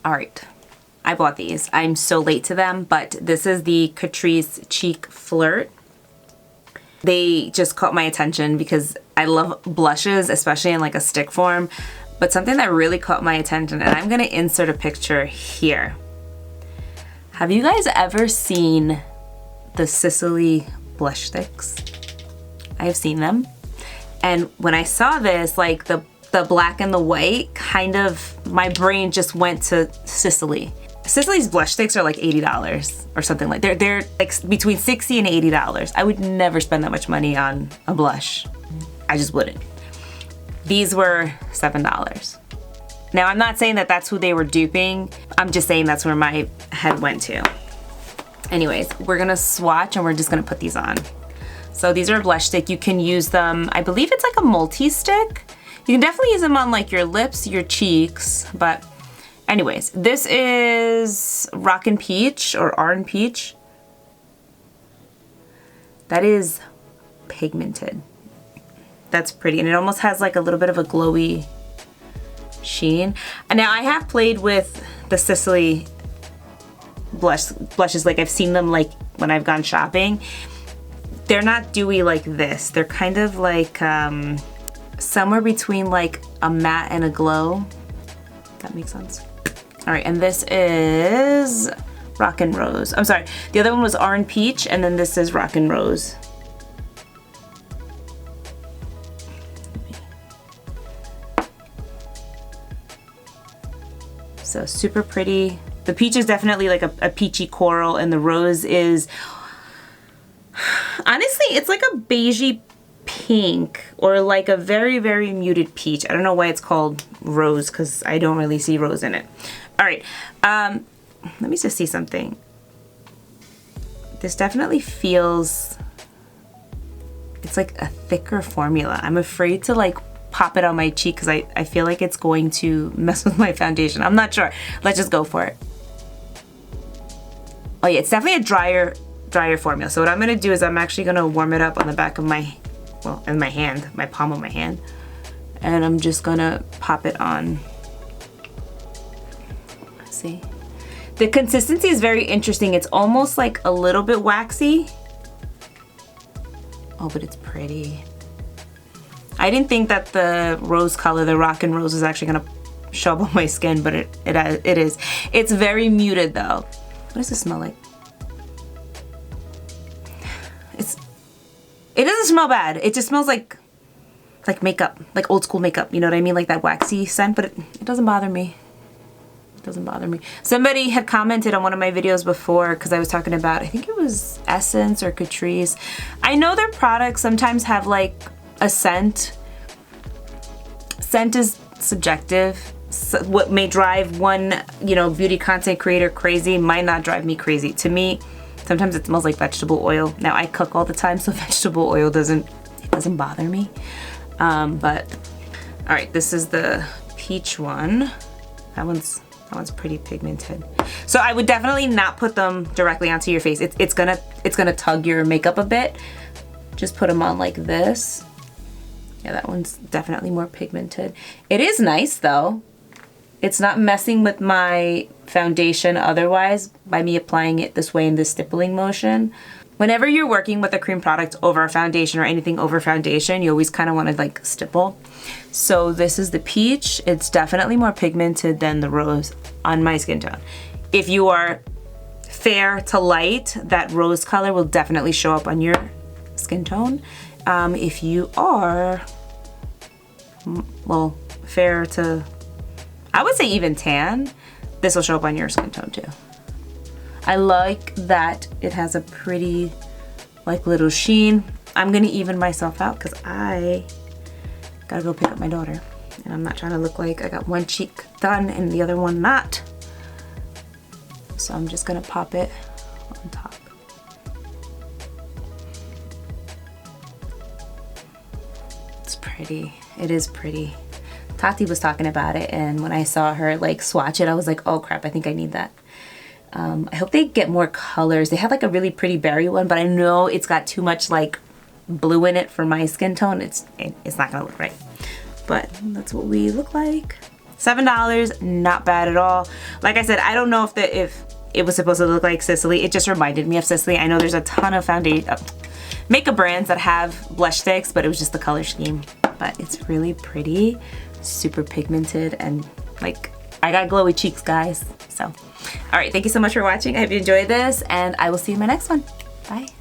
All right, I bought these. I'm so late to them, but this is the Catrice Cheek Flirt. They just caught my attention because I love blushes, especially in like a stick form. But something that really caught my attention, and I'm gonna insert a picture here. Have you guys ever seen the Sicily blush sticks? I have seen them. And when I saw this, like the black and the white, kind of, my brain just went to Sicily. Sicily's blush sticks are like $80 or something like that. They're like between $60 and $80. I would never spend that much money on a blush. I just wouldn't. These were $7. Now, I'm not saying that that's who they were duping. I'm just saying that's where my head went to. Anyways, we're gonna swatch and we're just gonna put these on. So these are a blush stick. You can use them, I believe it's like a multi-stick. You can definitely use them on like your lips, your cheeks, but anyways, this is Rockin' Peach or Arn Peach. That is pigmented. That's pretty, and it almost has like a little bit of a glowy sheen. And now I have played with the Sicily blushes, like I've seen them like when I've gone shopping. They're not dewy like this. They're kind of like somewhere between like a matte and a glow. That makes sense. All right, and this is Rockin' Rose. I'm sorry, the other one was Arn Peach, and then this is Rockin' Rose. So super pretty. The peach is definitely like a peachy coral, and the rose is, honestly, it's like a beigey pink or like a very, very muted peach. I don't know why it's called rose because I don't really see rose in it. All right, let me just see something. This definitely feels, it's like a thicker formula. I'm afraid to like pop it on my cheek because I feel like it's going to mess with my foundation. I'm not sure. Let's just go for it. Oh yeah, it's definitely a drier formula. So what I'm gonna do is I'm actually gonna warm it up on the back of my, well, in my hand, my palm of my hand. And I'm just gonna pop it on. See? The consistency is very interesting. It's almost like a little bit waxy. Oh, but it's pretty. I didn't think that the rose color, the Rockin' Rose, is actually gonna show up on my skin, but it is. It's very muted though. What does it smell like? It doesn't smell bad. It just smells like makeup, like old school makeup. You know what I mean? Like that waxy scent, but it doesn't bother me. It doesn't bother me. Somebody had commented on one of my videos before because I was talking about, I think it was Essence or Catrice. I know their products sometimes have like a scent. Scent is subjective. So what may drive one, you know, beauty content creator crazy might not drive me crazy. To me, sometimes it smells like vegetable oil. Now I cook all the time, so vegetable oil doesn't bother me. But all right, this is the peach one. That one's pretty pigmented. So I would definitely not put them directly onto your face. It's gonna tug your makeup a bit. Just put them on like this. Yeah, that one's definitely more pigmented. It is nice though. It's not messing with my foundation otherwise by me applying it this way in this stippling motion. Whenever you're working with a cream product over a foundation or anything over foundation, you always kind of want to like stipple. So this is the peach. It's definitely more pigmented than the rose on my skin tone. If you are fair to light, that rose color will definitely show up on your skin tone. If you are, well, fair to, I would say even tan, this will show up on your skin tone too. I like that it has a pretty like little sheen. I'm gonna even myself out because I gotta go pick up my daughter. And I'm not trying to look like I got one cheek done and the other one not. So I'm just gonna pop it on top. It's pretty, it is pretty. Tati was talking about it, and when I saw her like swatch it, I was like, oh crap, I think I need that. I hope they get more colors. They have like a really pretty berry one, but I know it's got too much like blue in it for my skin tone. It's not gonna look right. But that's what we look like. $7, not bad at all. Like I said, I don't know if it was supposed to look like Sicily. It just reminded me of Sicily. I know there's a ton of makeup brands that have blush sticks, but it was just the color scheme. But it's really pretty, super pigmented, and like, I got glowy cheeks, guys. So, all right, thank you so much for watching. I hope you enjoyed this, and I will see you in my next one. Bye.